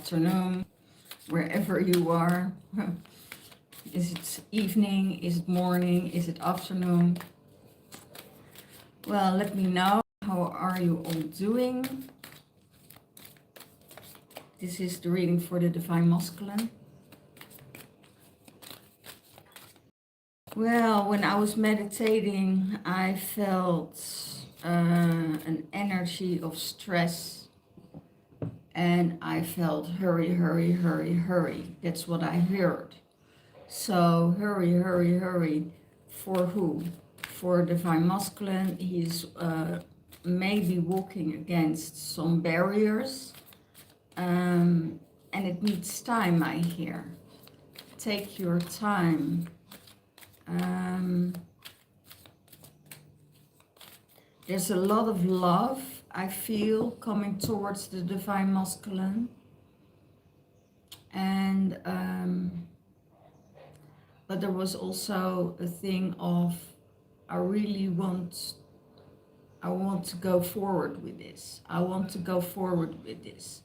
afternoon, wherever you are. Is it evening? Is it morning? Is it afternoon? Well, let me know. How are you all doing? This is the reading for the Divine Masculine. Well, when I was meditating, I felt an energy of stress, and I felt hurry, hurry, hurry, hurry. That's what I heard. So hurry, hurry, hurry. For who? For Divine Masculine. He's maybe walking against some barriers, and it needs time, I hear. Take your time. There's a lot of love I feel coming towards the Divine Masculine, and but there was also a thing of I want to go forward with this. I want to go forward with this.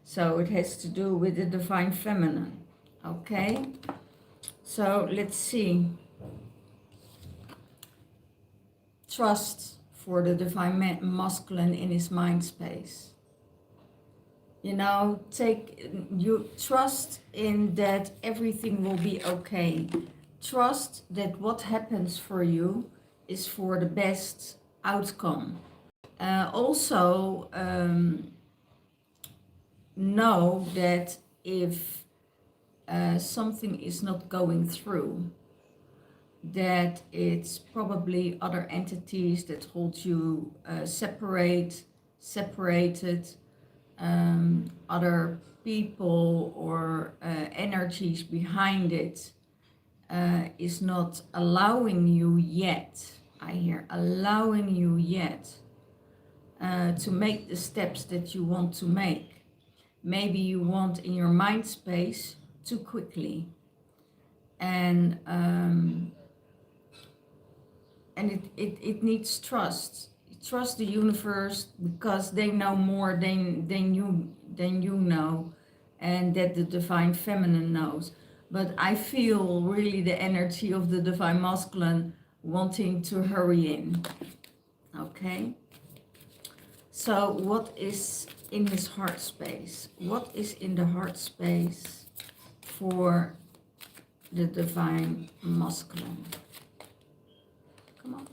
So it has to do with the Divine Feminine. Okay, so let's see. Trust for the Divine Masculine in his mind space. You know, you trust in that everything will be okay. Trust that what happens for you is for the best outcome. Also, know that if something is not going through, that it's probably other entities that hold you separated, other people or energies behind it is not allowing you yet, I hear, allowing you yet to make the steps that you want to make. Maybe you want in your mind space too quickly, and it needs trust. Trust the universe because they know more than you know, and that the Divine Feminine knows. But I feel really the energy of the Divine Masculine wanting to hurry in. Okay, so what is in his heart space? What is in the heart space for the Divine Masculine? Come on.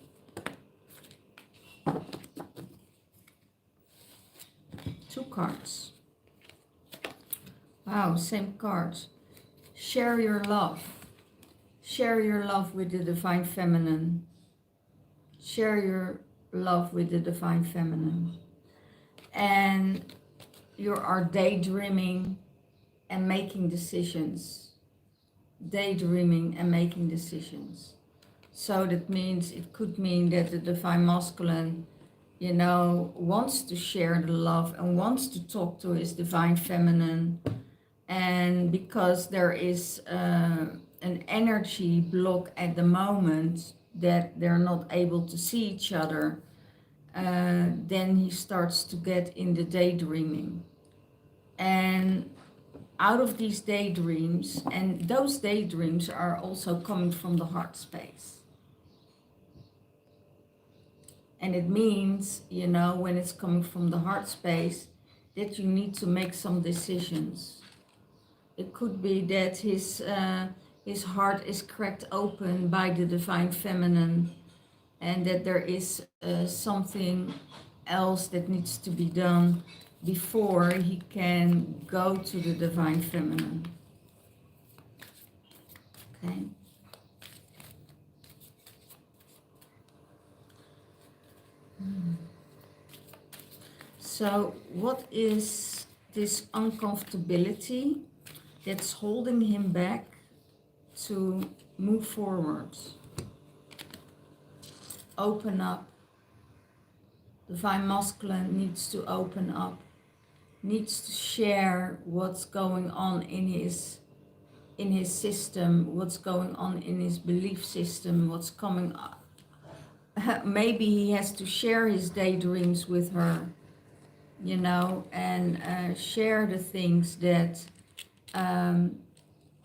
Two cards. Wow, same cards. Share your love. Share your love with the Divine Feminine. Share your love with the Divine Feminine. And you are daydreaming and making decisions. Daydreaming and making decisions. So that means, it could mean that the Divine Masculine, you know, wants to share the love and wants to talk to his Divine Feminine. And because there is an energy block at the moment that they're not able to see each other, then he starts to get in the daydreaming. And out of these daydreams, and those daydreams are also coming from the heart space. And it means, you know, when it's coming from the heart space, that you need to make some decisions. It could be that his heart is cracked open by the Divine Feminine, and that there is something else that needs to be done before he can go to the Divine Feminine. Okay. So what is this uncomfortability that's holding him back to move forward? Open up. Divine Masculine needs to open up, needs to share what's going on in his system, what's going on in his belief system, what's coming up. Maybe he has to share his daydreams with her. you know, and share the things that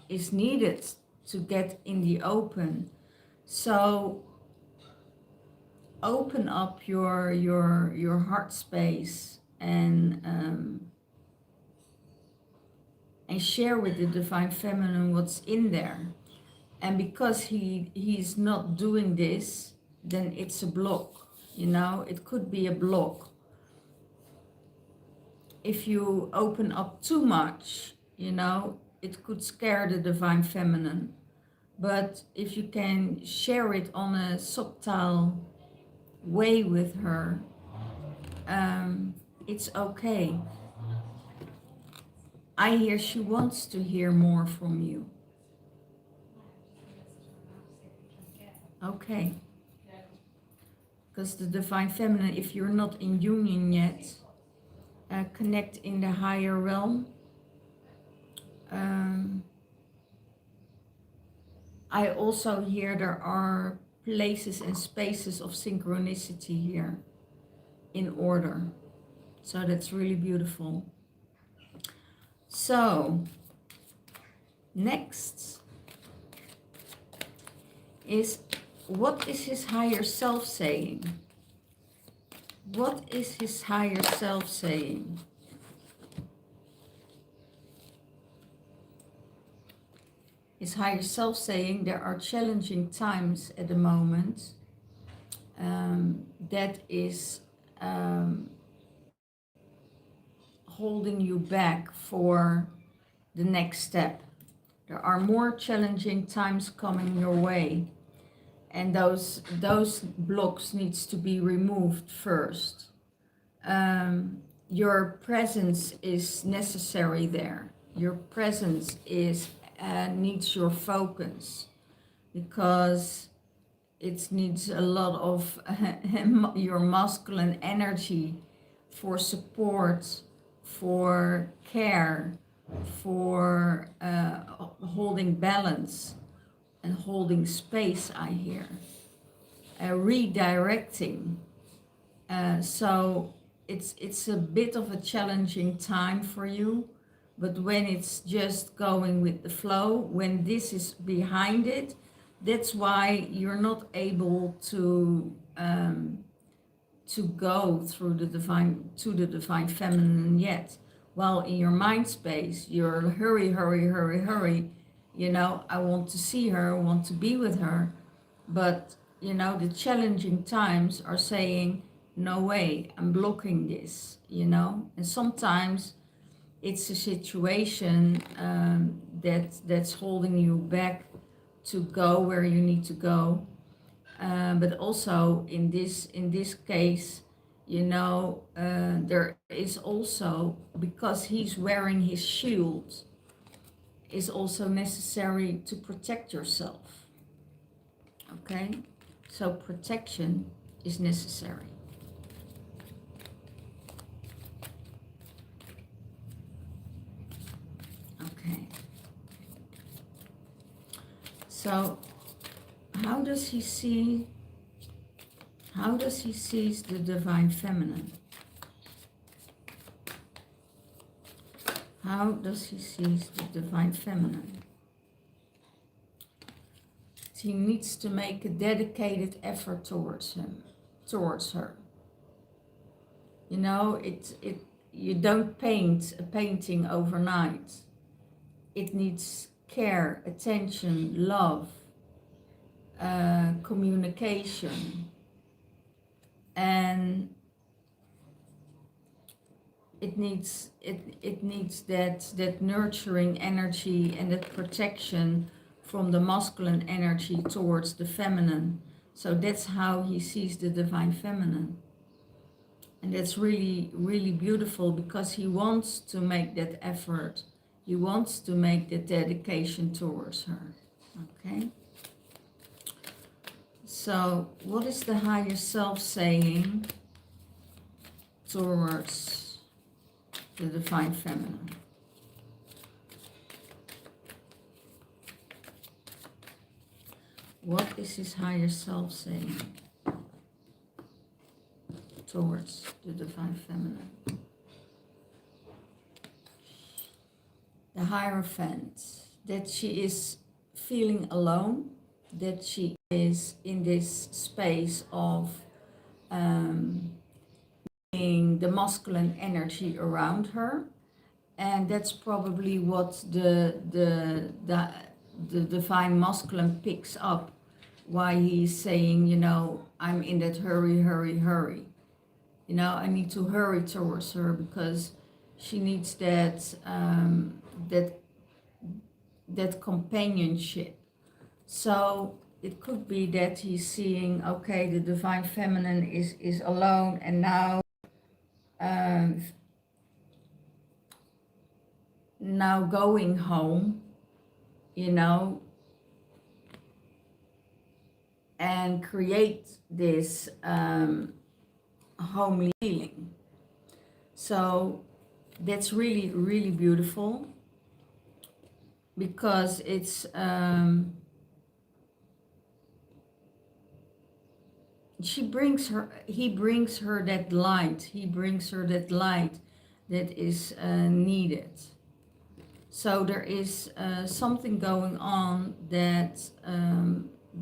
is needed to get in the open. So open up your heart space and share with the divine feminine what's in there. And because he's not doing this, then it's a block, you know, it could be a block. If you open up too much, you know, it could scare the divine feminine. But if you can share it on a subtle way with her, it's okay. I hear she wants to hear more from you. Okay. Because the divine feminine, if you're not in union yet, connect in the higher realm. I also hear there are places and spaces of synchronicity here in order. So that's really beautiful. So next is, what is his higher self saying? What is his higher self saying? His higher self saying there are challenging times at the moment. That is holding you back for the next step. There are more challenging times coming your way, and those blocks needs to be removed first. Your presence is necessary there. Your presence is needs your focus, because it needs a lot of your masculine energy for support, for care, for holding balance and holding space, I hear. Redirecting. So it's a bit of a challenging time for you, but when it's just going with the flow, when this is behind it, that's why you're not able to go through the divine, to the divine feminine yet. While in your mind space, you're hurry, hurry, hurry, hurry. You know, I want to see her, I want to be with her. But, you know, the challenging times are saying, no way, I'm blocking this, you know. And sometimes it's a situation that's holding you back to go where you need to go. But also in this case, you know, there is also, because he's wearing his shield, is also necessary to protect yourself. Okay, so protection is necessary. Okay, so how does he see the divine feminine? How does he see the divine feminine? He needs to make a dedicated effort towards her. You know, you don't paint a painting overnight. It needs care, attention, love, communication, and it needs that nurturing energy and that protection from the masculine energy towards the feminine. So that's how he sees the divine feminine. And that's really, really beautiful, because he wants to make that effort. He wants to make that dedication towards her. Okay? So what is the higher self saying towards the divine feminine? What is his higher self saying towards the divine feminine? the Hierophant, that she is feeling alone, that she is in this space of being the masculine energy around her, and that's probably what the divine masculine picks up, why he's saying, you know, I'm in that hurry, hurry, hurry. You know, I need to hurry towards her because she needs that that companionship. So it could be that he's seeing, okay, the divine feminine is alone, and now going home, you know, and create this homely feeling. So that's really, really beautiful, because it's he brings her that light. He brings her that light that is needed. So there is something going on that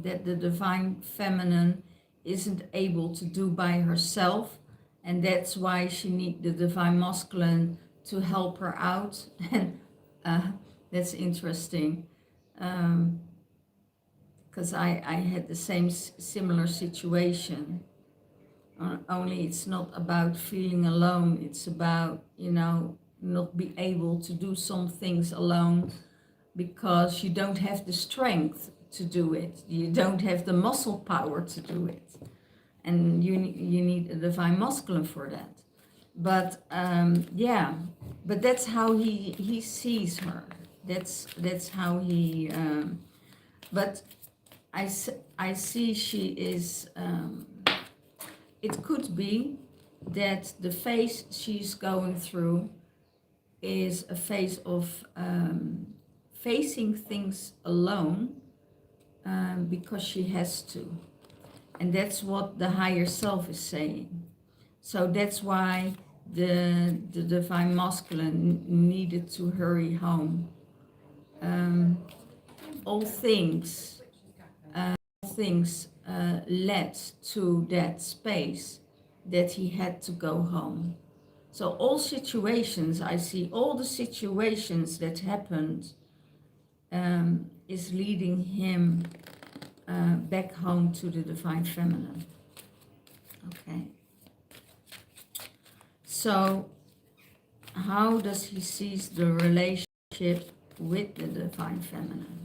that the divine feminine isn't able to do by herself, and that's why she needs the divine masculine to help her out. And that's interesting, because I had the same similar situation. Only it's not about feeling alone. It's about, you know, not be able to do some things alone because you don't have the strength to do it. You don't have the muscle power to do it. And you need a divine masculine for that. But yeah, but that's how he sees her. That's how he, but I see she is, it could be that the phase she's going through is a phase of facing things alone, because she has to. And that's what the higher self is saying. So that's why the divine masculine needed to hurry home. All things led to that space that he had to go home. So all situations, I see all the situations that happened is leading him back home to the divine feminine. Okay. So how does he see the relationship with the divine feminine?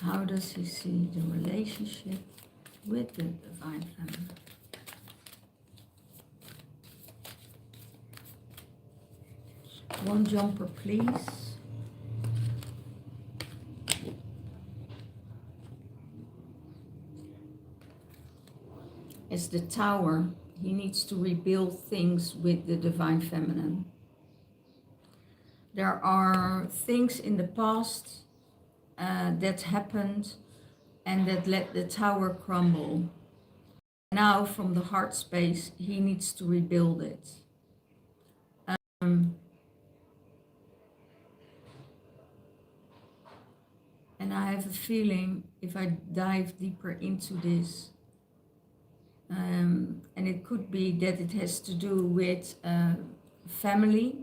How does he see the relationship with the divine feminine? One jumper, please. As the Tower, he needs to rebuild things with the divine feminine. There are things in the past that happened and that let the Tower crumble. Now, from the heart space, he needs to rebuild it. And I have a feeling, if I dive deeper into this, and it could be that it has to do with family,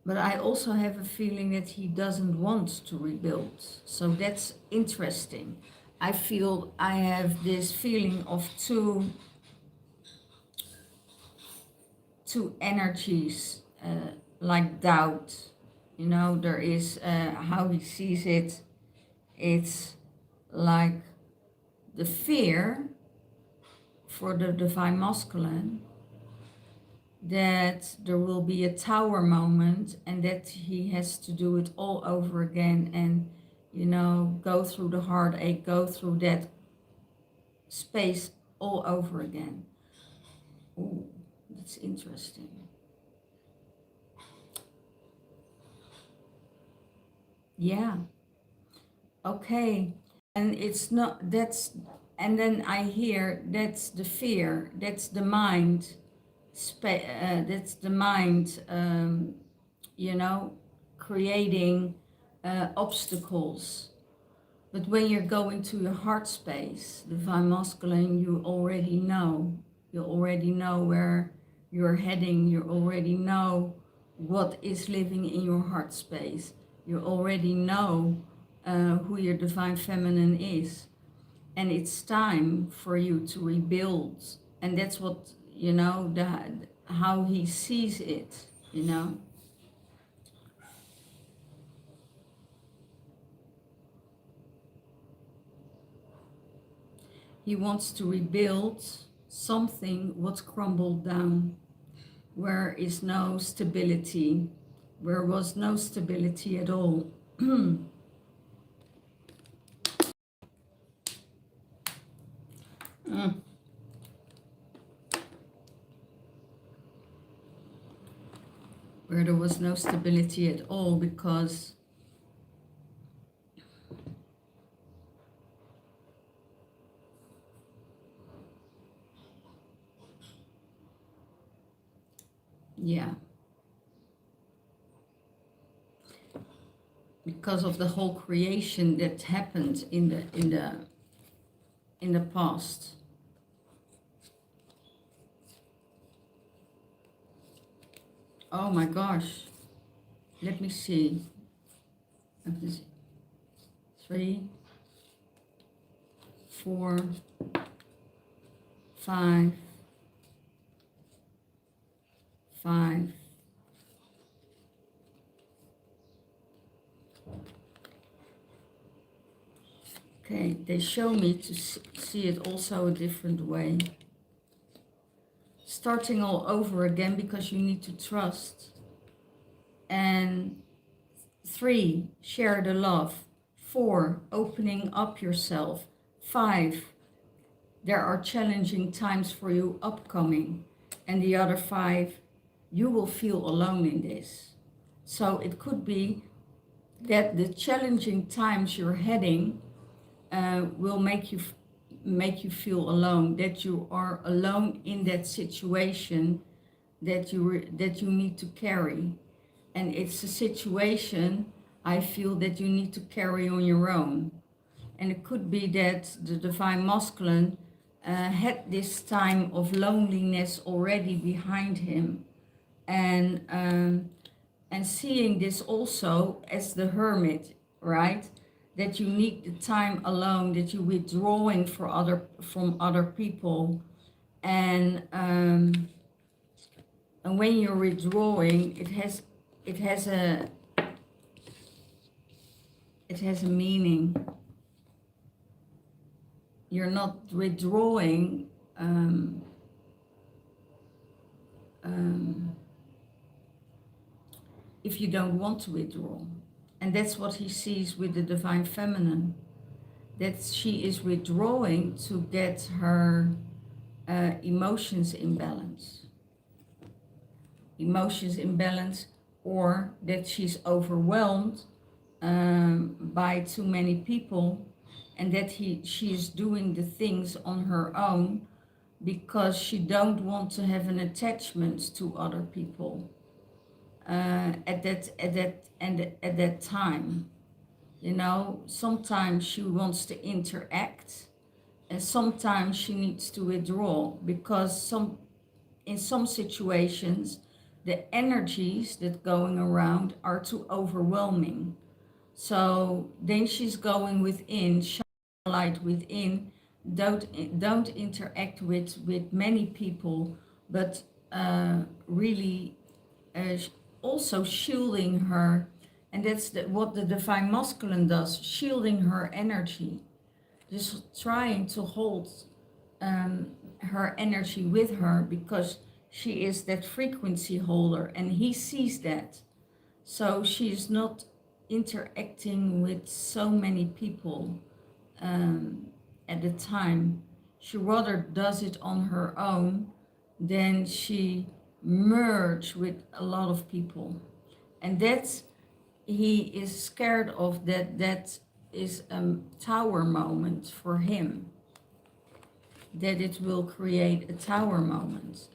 but I also have a feeling that he doesn't want to rebuild. So that's interesting. I feel I have this feeling of two energies, like doubt. You know, there is how he sees it. It's like the fear for the divine masculine, that there will be a Tower moment and that he has to do it all over again, and, you know, go through the heartache, go through that space all over again. Ooh, that's interesting. Yeah. Okay. and it's not, and then I hear that's the fear, that's the mind, that's the mind, you know, creating obstacles. But when you're going to your heart space, divine masculine, you already know. You already know where you're heading. You already know what is living in your heart space. You already know who your divine feminine is. And it's time for you to rebuild. And that's what, you know, how he sees it, you know. He wants to rebuild something what's crumbled down, where is no stability, where was no stability at all. Where there was no stability at all, because yeah, because of the whole creation that happened in the past. Oh my gosh, let me see. 3, 4, 5, 5. Okay, they show me to see it also a different way. Starting all over again, because you need to trust. And 3, share the love. 4, opening up yourself. 5, there are challenging times for you upcoming. And the other 5, you will feel alone in this. So it could be that the challenging times you're heading will make you feel alone, that you are alone in that situation that you need to carry. And it's a situation I feel that you need to carry on your own. And it could be that the divine masculine had this time of loneliness already behind him, and seeing this also as the hermit, right? That you need the time alone, that you're withdrawing from other people, and when you're withdrawing, it has a meaning. You're not withdrawing if you don't want to withdraw. And that's what he sees with the divine feminine, that she is withdrawing to get her emotions in balance. Or that she's overwhelmed by too many people, and that she is doing the things on her own because she don't want to have an attachment to other people at that time. You know, sometimes she wants to interact, and sometimes she needs to withdraw, because in some situations the energies that going around are too overwhelming. So then she's going within, shine light within, don't interact with many people, but really also shielding her. And that's what the divine masculine does, shielding her energy, just trying to hold her energy with her, because she is that frequency holder, and he sees that. So she is not interacting with so many people at the time. She rather does it on her own than she merge with a lot of people. And that's, he is scared of that is a tower moment for him. That it will create a tower moment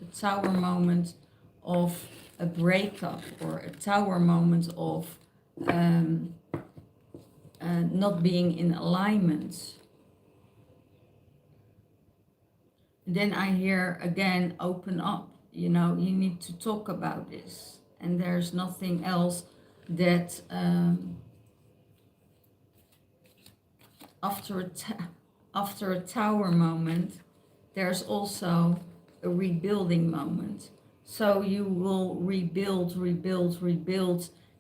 of a breakup, or a tower moment of not being in alignment. Then I hear again, open up. You know, you need to talk about this, and there's nothing else that after a tower moment, there's also a rebuilding moment. So you will rebuild,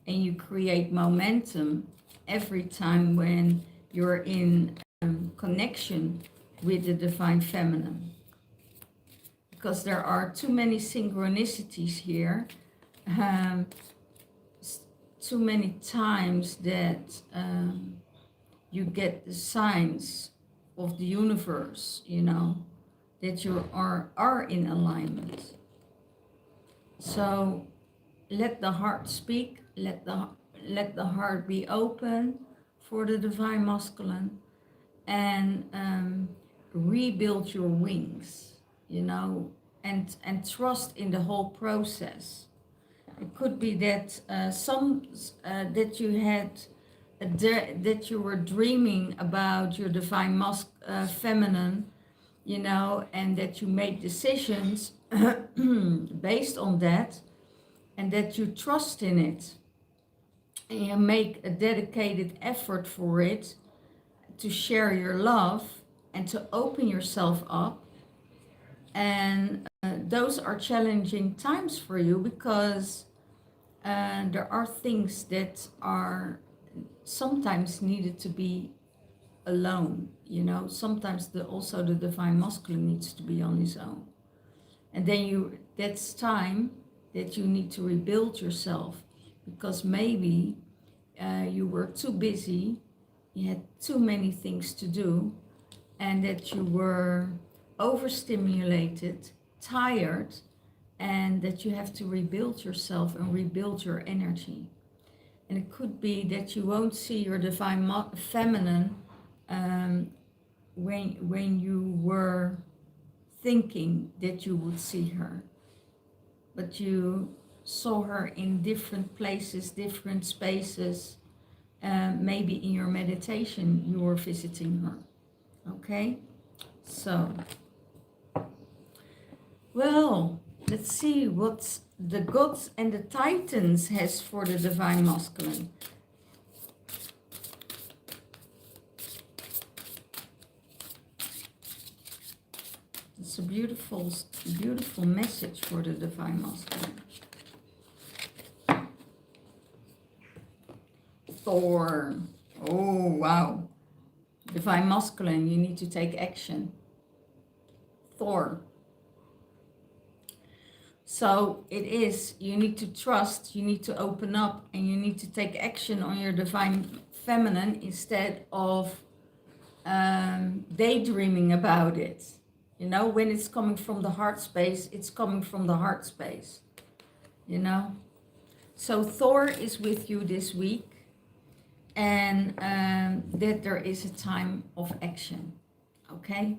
and you create momentum every time when you're in connection with the Divine Feminine. Because there are too many synchronicities here, too many times that you get the signs of the universe, you know, that you are in alignment. So let the heart speak, let the heart be open for the Divine Masculine, and rebuild your wings, you know, and trust in the whole process. It could be that that you had that you were dreaming about your Divine Feminine, you know, and that you made decisions based on that, and that you trust in it, and you make a dedicated effort for it, to share your love and to open yourself up. And those are challenging times for you, because there are things that are sometimes needed to be alone, you know. Sometimes also the Divine Masculine needs to be on his own, and then that's time that you need to rebuild yourself, because maybe you were too busy, you had too many things to do, and that you were overstimulated, tired, and that you have to rebuild yourself and rebuild your energy. And it could be that you won't see your Divine Feminine when you were thinking that you would see her, but you saw her in different places, different spaces. Maybe in your meditation you were visiting her. Okay, so well, let's see what the gods and the titans has for the Divine Masculine. It's a beautiful, beautiful message for the Divine Masculine. Thor. Oh, wow. Divine Masculine, you need to take action. Thor. So it is, you need to trust, you need to open up, and you need to take action on your Divine Feminine instead of daydreaming about it. You know, when it's coming from the heart space, it's coming from the heart space, you know. So Thor is with you this week, and that there is a time of action, okay?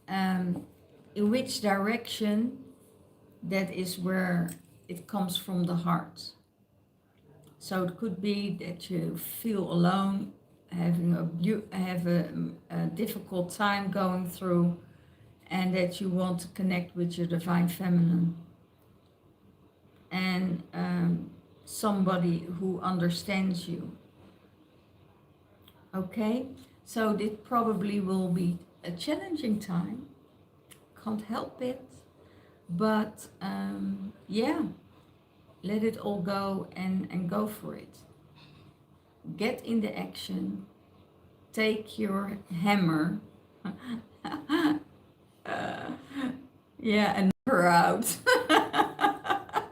In which direction, that is where it comes from the heart. So it could be that you feel alone, have a difficult time going through, and that you want to connect with your Divine Feminine. And somebody who understands you. Okay, so this probably will be a challenging time. Can't help it. But yeah, let it all go and go for it. Get in the action. Take your hammer. Yeah, and knock her out.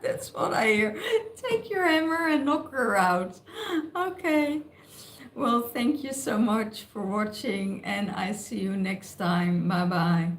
That's what I hear. Take your hammer and knock her out. Okay. Well, thank you so much for watching, and I see you next time. Bye-bye.